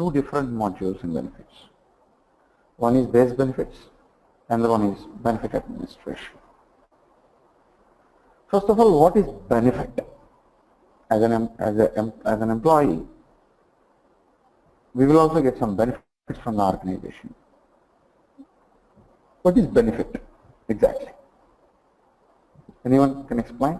two different modules in benefits. One is base benefits, and the one is benefit administration. First of all, what is benefit? As an employee, we will also get some benefits from the organization. What is benefit exactly? Anyone can explain?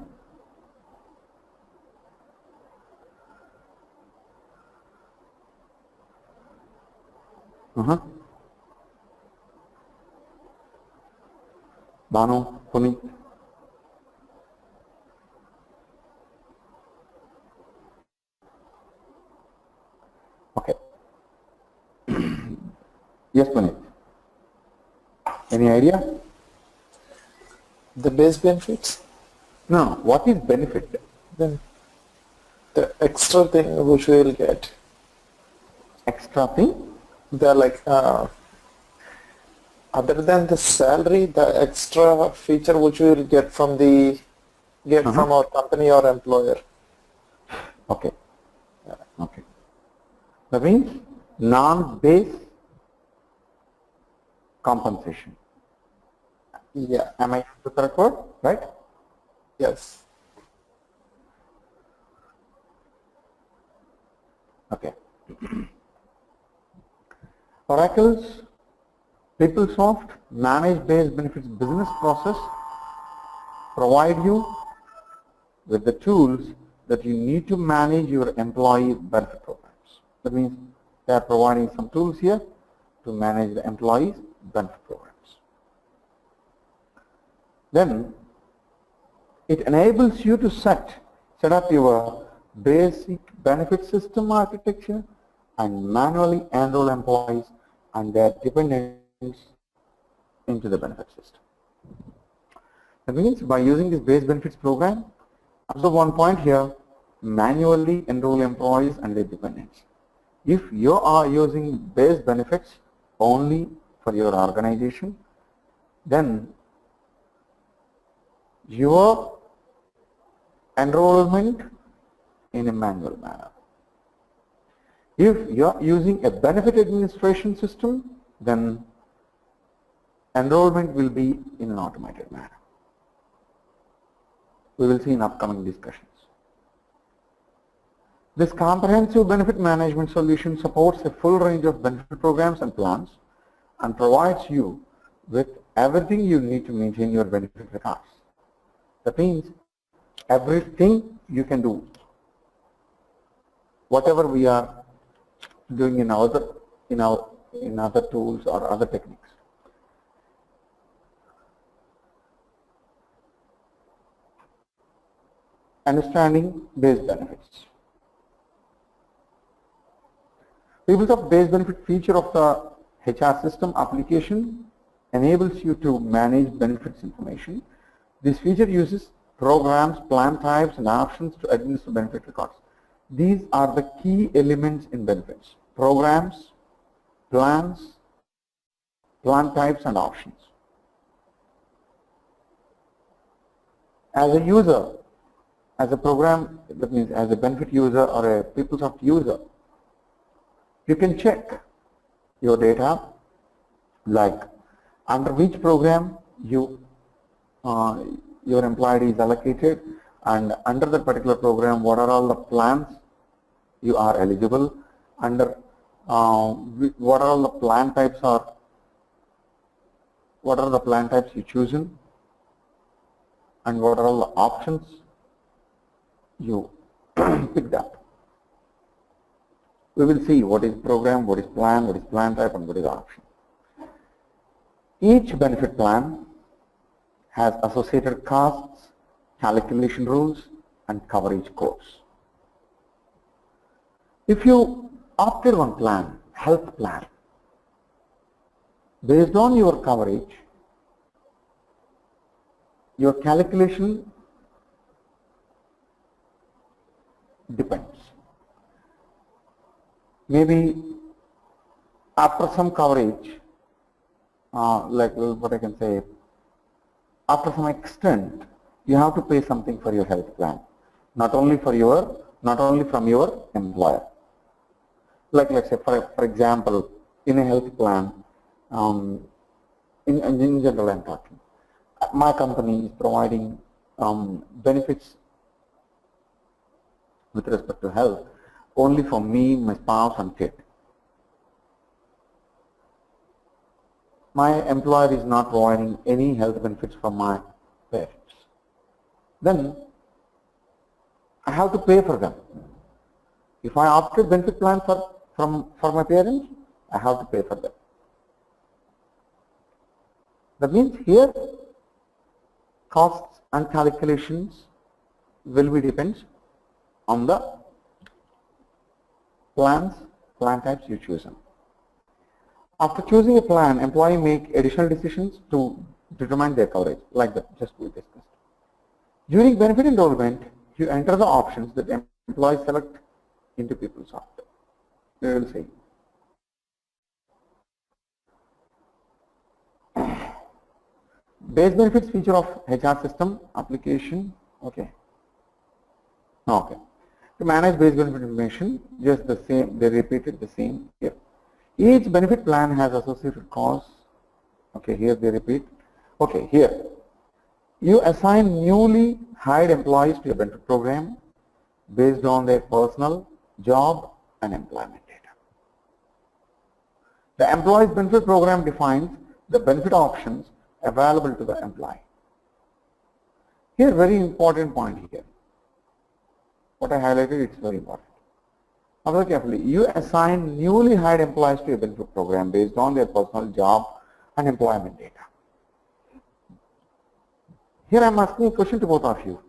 Banu, Puneet. Okay. Yes, Puneet. Any idea? The base benefits? No. What is benefit? Then the extra thing which we will get. Extra thing? They're like other than the salary, the extra feature which we will get from from our company or employer. Okay. Okay. That means non-base compensation. Yeah. Am I the correct word? Right? Yes. Okay. Oracle's PeopleSoft Managed Base Benefits business process provide you with the tools that you need to manage your employee benefit programs. That means they are providing some tools here to manage the employees' benefit programs. Then it enables you to set up your basic benefit system architecture and manually enroll employees and their dependents into the benefit system. That means by using this base benefits program, observe one point here, manually enroll employees and their dependents. If you are using base benefits only for your organization, then your enrollment in a manual manner. If you are using a benefit administration system, then enrollment will be in an automated manner. We will see in upcoming discussions. This comprehensive benefit management solution supports a full range of benefit programs and plans and provides you with everything you need to maintain your benefit records. That means everything you can do, whatever we are doing in other tools or other techniques. Understanding base benefits. PeopleSoft base benefit feature of the HR system application enables you to manage benefits information. This feature uses programs, plan types, and options to administer benefit records. These are the key elements in benefits: programs, plans, plan types, and options. As a user, as a program, that means as a benefit user or a PeopleSoft user, you can check your data, like under which program your employee is allocated, and under that particular program what are all the plans you are eligible, under what are all the plan types you chosen, and what are all the options you picked up. We will see what is program, what is plan type, and what is option. Each benefit plan has associated costs, calculation rules, and coverage codes. If you opted one plan, health plan, based on your coverage, your calculation depends. Maybe after some coverage, like what I can say, after some extent, you have to pay something for your health plan, not only from your employer. Like let's say for example, in a health plan, in general I'm talking, my company is providing benefits with respect to health only for me, my spouse and kid. My employer is not providing any health benefits for my parents. Then I have to pay for them. If I opt a benefit plan for my parents, I have to pay for them. That means here costs and calculations will be depends on the plan types you choose. After choosing a plan, employee make additional decisions to determine their coverage, like that just we discussed. During benefit enrollment, you enter the options that employees select into PeopleSoft. We will see. Base benefits feature of HR system application. Okay. Okay. To manage base benefit information, just the same, they repeated the same here. Each benefit plan has associated costs. Okay, here they repeat. Okay, here. You assign newly hired employees to a benefit program based on their personal, job, and employment data. The employee's benefit program defines the benefit options available to the employee. Here, very important point here. What I highlighted, it's very important. Observe carefully. You assign newly hired employees to a benefit program based on their personal, job, and employment data. Here I am asking a question to both of you.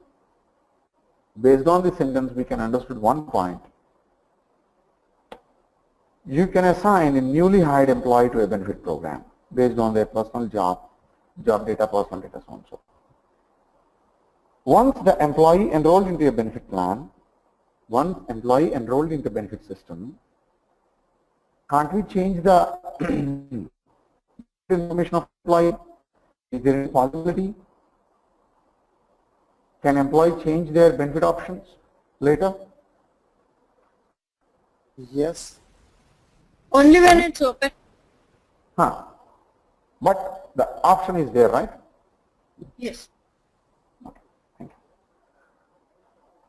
Based on this sentence, we can understand one point. You can assign a newly hired employee to a benefit program based on their personal job data, personal data, so on and so forth. Once the employee enrolled into a benefit plan, once employee enrolled into benefit system, can't we change the information of employee? Is there any possibility? Can employee change their benefit options later? Yes. Only when it's open. But the option is there, right? Yes. Okay, thank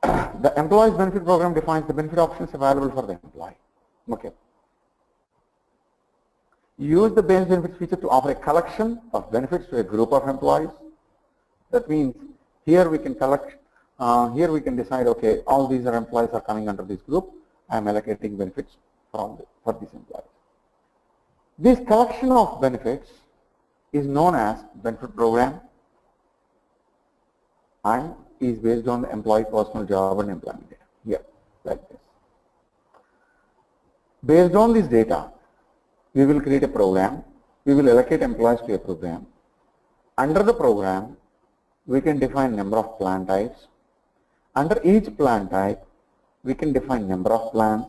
you. The employee's benefit program defines the benefit options available for the employee. Okay. Use the base benefits feature to offer a collection of benefits to a group of employees. That means here we can collect, here we can decide, okay, all these are employees are coming under this group. I am allocating benefits for these employees. This collection of benefits is known as benefit program and is based on the employee personal, job, and employment data. Here, like this. Based on this data, we will create a program. We will allocate employees to a program. Under the program, we can define number of plan types. Under each plan type, we can define number of plans.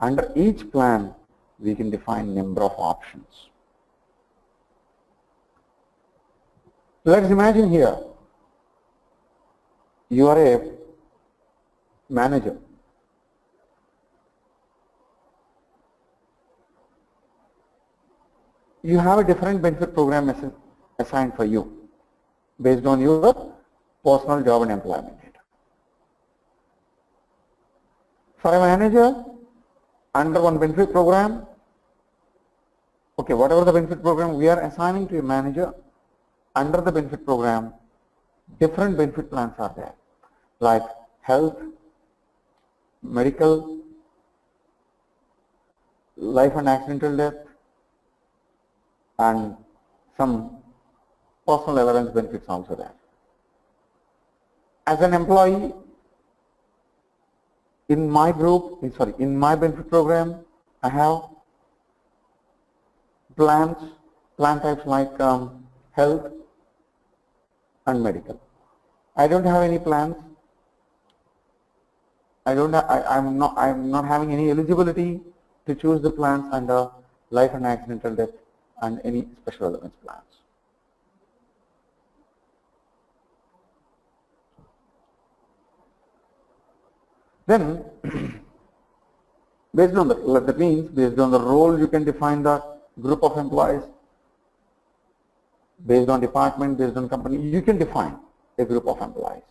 Under each plan, we can define number of options. Let's imagine here, you are a manager. You have a different benefit program assigned for you based on your personal, job, and employment data. For a manager, under one benefit program, okay, whatever the benefit program we are assigning to a manager, under the benefit program, different benefit plans are there, like health, medical, life and accidental death, and some personal allowance benefits also there. As an employee, in my group, in my benefit program, I have plan types like health and medical. I don't have any plans. I'm not having any eligibility to choose the plans under life and accidental death and any special allowance plans. Then, Based on that means based on the role you can define the group of employees. Based on department, based on company, you can define a group of employees.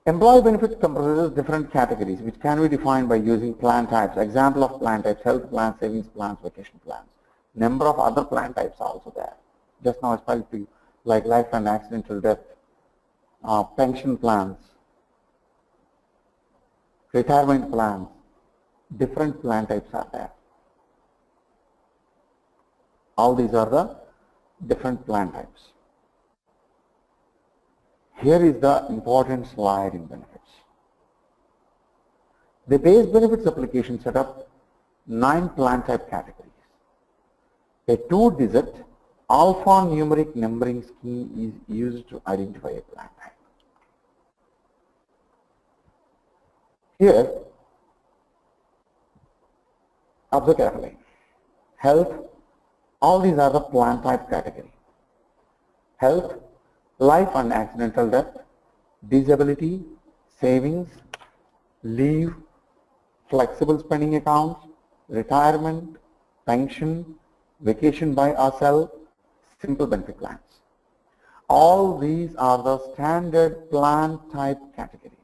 Employee benefit comprises different categories which can be defined by using plan types. Example of plan types: health plans, savings plans, vacation plans. Number of other plan types are also there. Just now I spelled to you, like life and accidental death, pension plans, retirement plans. Different plan types are there. All these are the different plan types. Here is the important slide in benefits. The base benefits application set up 9 plan type categories. A 2-digit alphanumeric numbering scheme is used to identify a plan type. Here, observe carefully. Health, all these are the plan type category. Health, life and accidental death, disability, savings, leave, flexible spending accounts, retirement, pension, vacation by ourselves, simple benefit plans. All these are the standard plan type categories.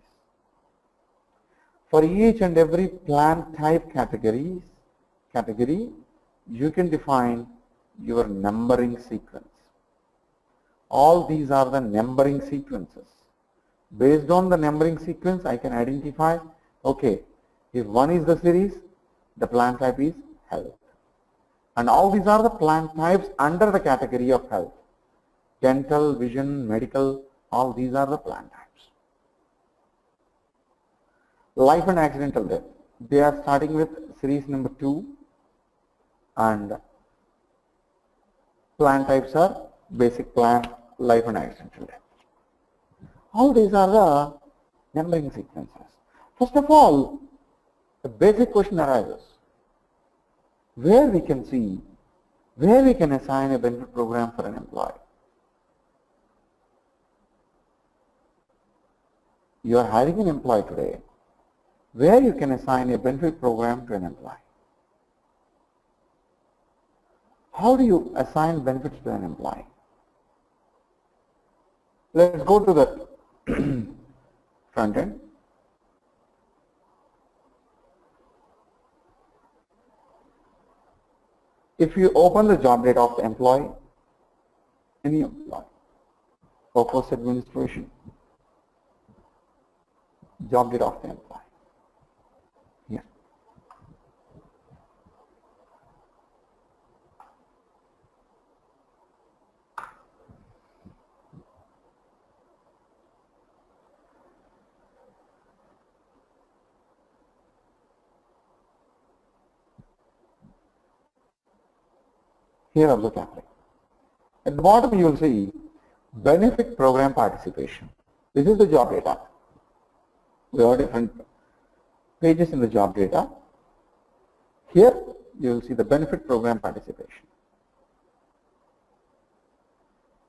For each and every plan type category, you can define your numbering sequence. All these are the numbering sequences. Based on the numbering sequence, I can identify, okay, if 1 is the series, the plan type is health. And all these are the plan types under the category of health. Dental, vision, medical, all these are the plan types. Life and accidental death. They are starting with series number 2 and plan types are basic plan, life and accidental death. All these are the numbering sequences. First of all, the basic question arises, where we can see, where we can assign a benefit program for an employee. You are hiring an employee today, where you can assign a benefit program to an employee. How do you assign benefits to an employee? Let's go to the front end. If you open the job data of the employee, any employee, workforce administration, job data of the employee. Here. Here observe carefully. At the bottom you will see benefit program participation. This is the job data. We have different pages in the job data. Here you will see the benefit program participation.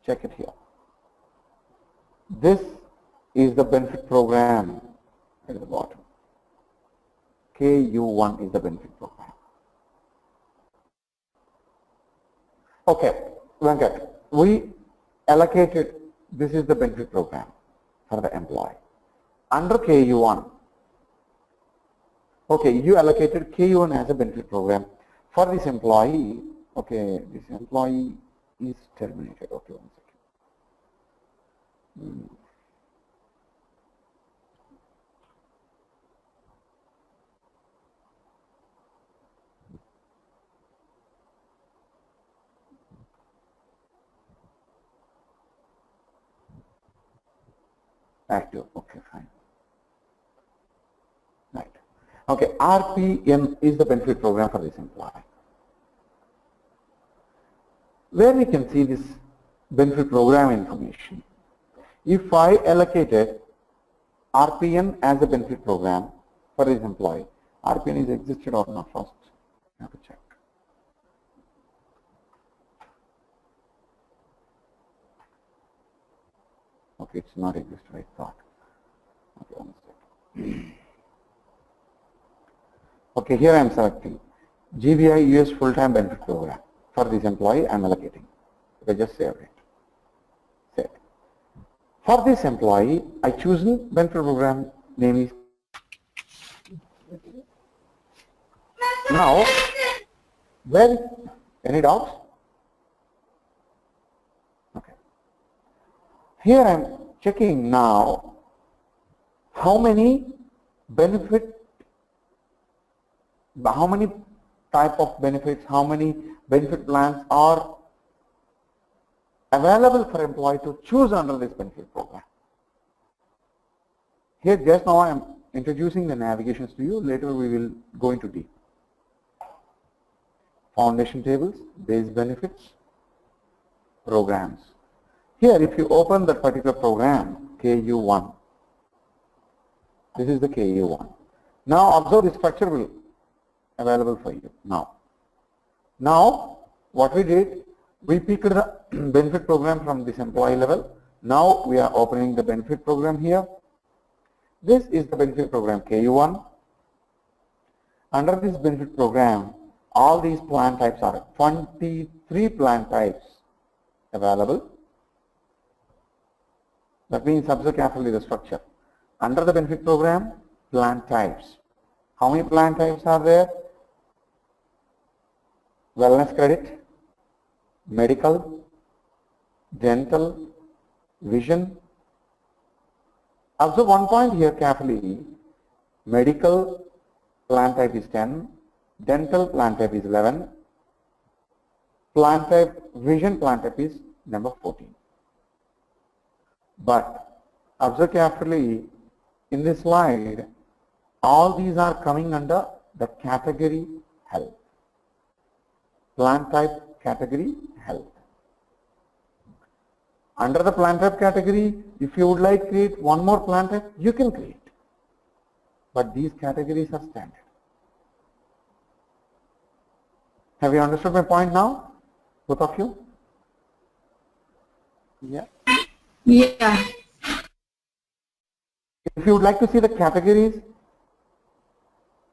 Check it here. This is the benefit program at the bottom. KU1 is the benefit program. Okay, Venkat, we allocated, this is the benefit program for the employee. Under KU1, okay, you allocated KU1 as a benefit program. For this employee, okay, this employee is terminated. Okay, 1 second. Active, okay, fine. Right. Okay, RPM is the benefit program for this employee. Where we can see this benefit program information. If I allocated RPN as a benefit program for this employee, RPN is existed or not first? I have to check. Okay, it's not existed, I thought. Okay, 1 second. Okay, here I am selecting GBI US full-time benefit program for this employee. I am allocating. I just saved it. Save. For this employee, I choose benefit program name is. Now, where any doubts? Okay. Here I am checking now how many type of benefits, how many benefit plans are available for employee to choose under this benefit program. Here just now I am introducing the navigations to you, later we will go into deep. Foundation tables, base benefits, programs. Here if you open that particular program, KU1, this is the KU1. Now observe the structure will available for you now. Now what we did, we picked the benefit program from this employee level. Now we are opening the benefit program here. This is the benefit program KU1. Under this benefit program, all these plan types are 23 plan types available. That means observe carefully the structure. Under the benefit program, plan types. How many plan types are there? Wellness credit, medical, dental, vision. Observe one point here carefully. Medical plan type is 10, dental plan type is 11, plan type, vision plan type is number 14. But observe carefully in this slide, all these are coming under the category health. Plan type category health. Under the plan type category, if you would like to create one more plan type, you can create. But these categories are standard. Have you understood my point now, both of you? Yeah. Yeah. If you would like to see the categories,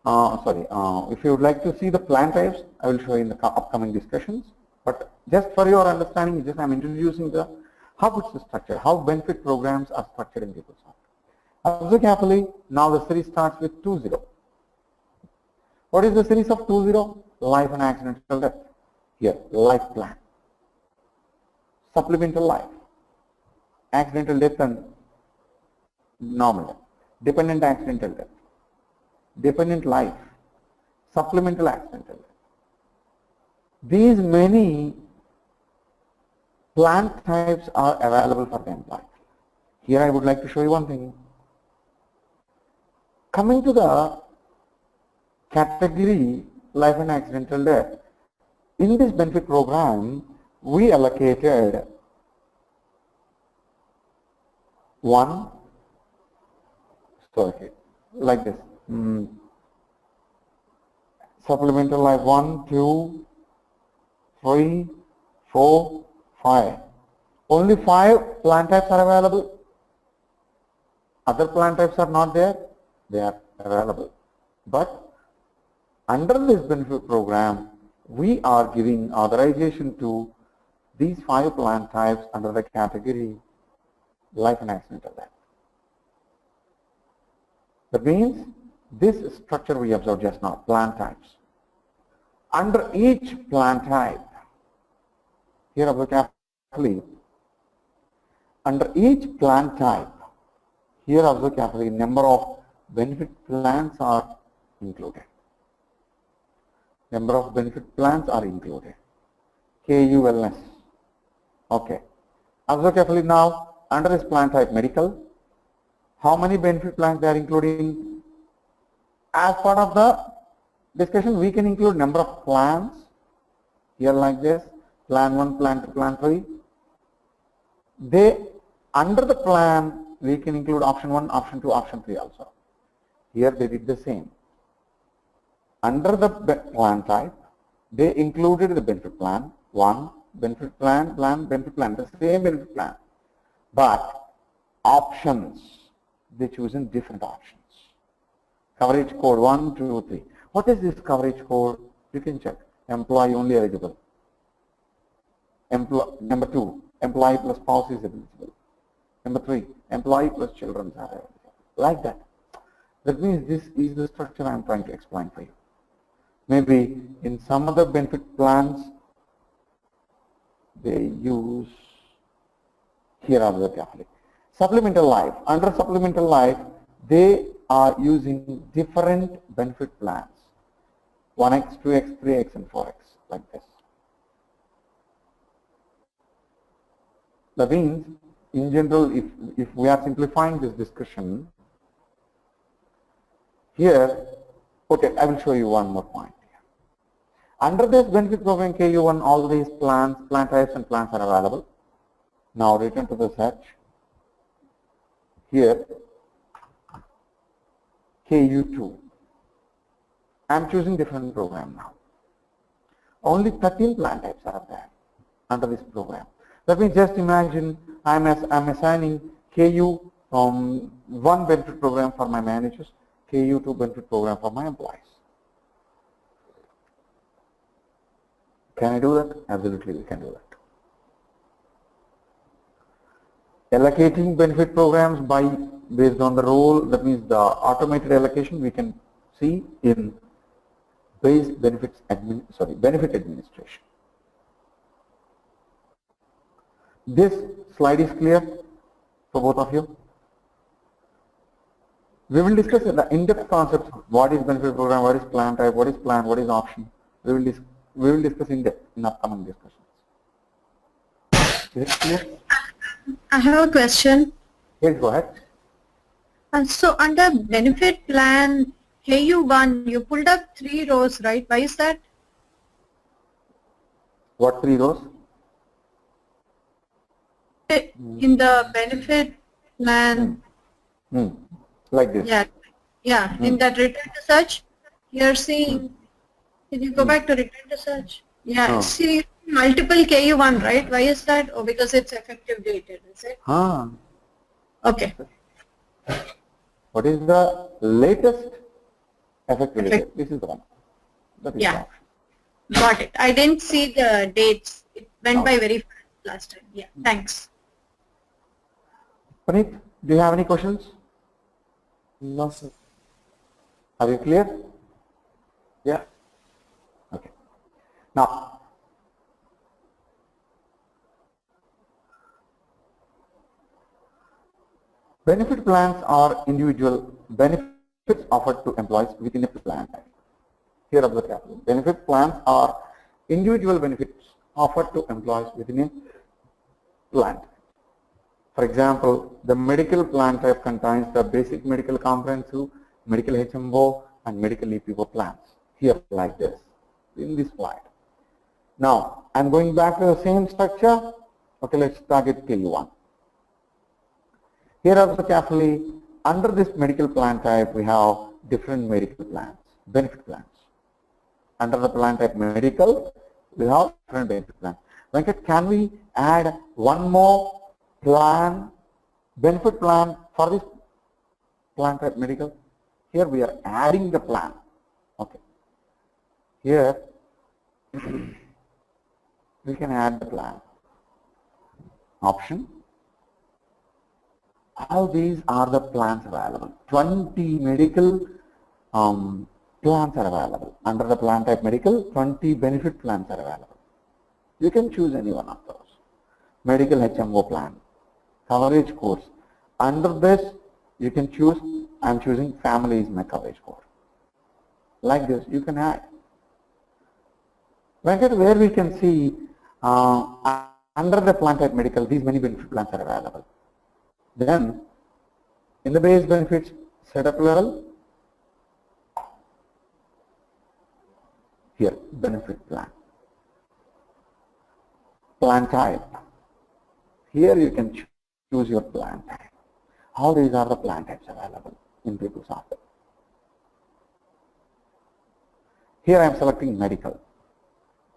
if you would like to see the plan types, I will show you in the upcoming discussions. But just for your understanding, just I am introducing how it's structured, how benefit programs are structured in PeopleSoft. Observe carefully, now the series starts with 20. What is the series of 20? Life and accidental death. Here, life plan. Supplemental life. Accidental death and normal death. Dependent accidental death. Dependent life. Supplemental accidental death. These many plan types are available for the employee. Here I would like to show you one thing. Coming to the category life and accidental death, in this benefit program, we allocated one, like this, supplemental life 1, 2, 3, 4, 5. Only 5 plan types are available. Other plan types are not there. They are available. But under this benefit program, we are giving authorization to these 5 plan types under the category life and accidental death. That means this structure we observed just now, plan types. Under each plan type, here observe carefully, under each plan type, here observe carefully, number of benefit plans are included. Number of benefit plans are included. KU wellness. Okay. Observe carefully now, under this plan type medical, how many benefit plans they are including? As part of the discussion, we can include number of plans, here like this, plan 1, plan 2, plan 3. Under the plan, we can include option 1, option 2, option 3 also. Here they did the same. Under the plan type, they included the benefit plan 1, benefit plan, benefit plan, the same benefit plan. But options, they chosen different options. Coverage code 1, 2, 3. What is this coverage code? You can check. Employee only eligible. Number 2, employee plus spouse is eligible. Number 3, employee plus children are eligible. Like that. That means this is the structure I am trying to explain for you. Maybe in some other benefit plans, they use, here are the carefully. Supplemental life. Under supplemental life, they are using different benefit plans. 1x, 2x, 3x, and 4x, like this. That means, in general, if we are simplifying this discussion, here, okay, I will show you one more point here. Under this benefit program KU1, all these plans, plan types and plans are available. Now return to the search. Here, KU2. I am choosing different program now. Only 13 plan types are there under this program. Let me just imagine I'm assigning KU from one benefit program for my managers, KU2 benefit program for my employees. Can I do that? Absolutely, we can do that. Allocating benefit programs based on the role, that means the automated allocation we can see in benefit administration. This slide is clear for both of you. We will discuss the in-depth concepts. What is benefit program? What is plan type? What is plan? What is option? We will discuss in depth in upcoming discussions. Is it clear? I have a question. Yes, go ahead. So under benefit plan KU1, you pulled up 3 rows, right? Why is that? What 3 rows? In the benefit plan, like this. yeah. In that return to search, you're seeing. Can you go back to return to search? Yeah, see multiple KU1, right? Why is that? Oh, because it's effective dated, is it? Okay. What is the latest effective date? This is the one. That is the option. Got it. I didn't see the dates. It went by very fast last time. Yeah, thanks. Praneeth, do you have any questions? No, sir. Are you clear? Yeah. Okay. Now, benefit plans are individual benefits offered to employees within a plan type. Here observe carefully. Benefit plans are individual benefits offered to employees within a plan type. For example, the medical plan type contains the basic medical comprehensive, medical HMO, and medical EPO plans. Here, like this, in this slide. Now, I'm going back to the same structure. Okay, let's target KU1. Here also carefully, under this medical plan type, we have different medical plans, benefit plans. Under the plan type medical, we have different benefit plans. Venkat, can we add one more plan, benefit plan for this plan type medical? Here we are adding the plan. Okay. Here we can add the plan. Option. All these are the plans available. 20 medical plans are available. Under the plan type medical, 20 benefit plans are available. You can choose any one of those. Medical HMO plan, coverage course. Under this, you can choose, I'm choosing family is my coverage code. Like this, you can add. Where we can see under the plan type medical, these many benefit plans are available. Then, in the base benefits setup level, here, benefit plan. Plan type. Here you can choose your plan type. All these are the plan types available in PeopleSoft. Here I am selecting medical.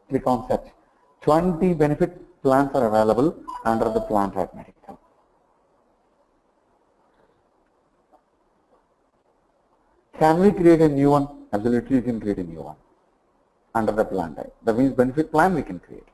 Click on search. 20 benefit plans are available under the plan type medical. Can we create a new one? Absolutely, you can create a new one under the plan type. That means benefit plan we can create.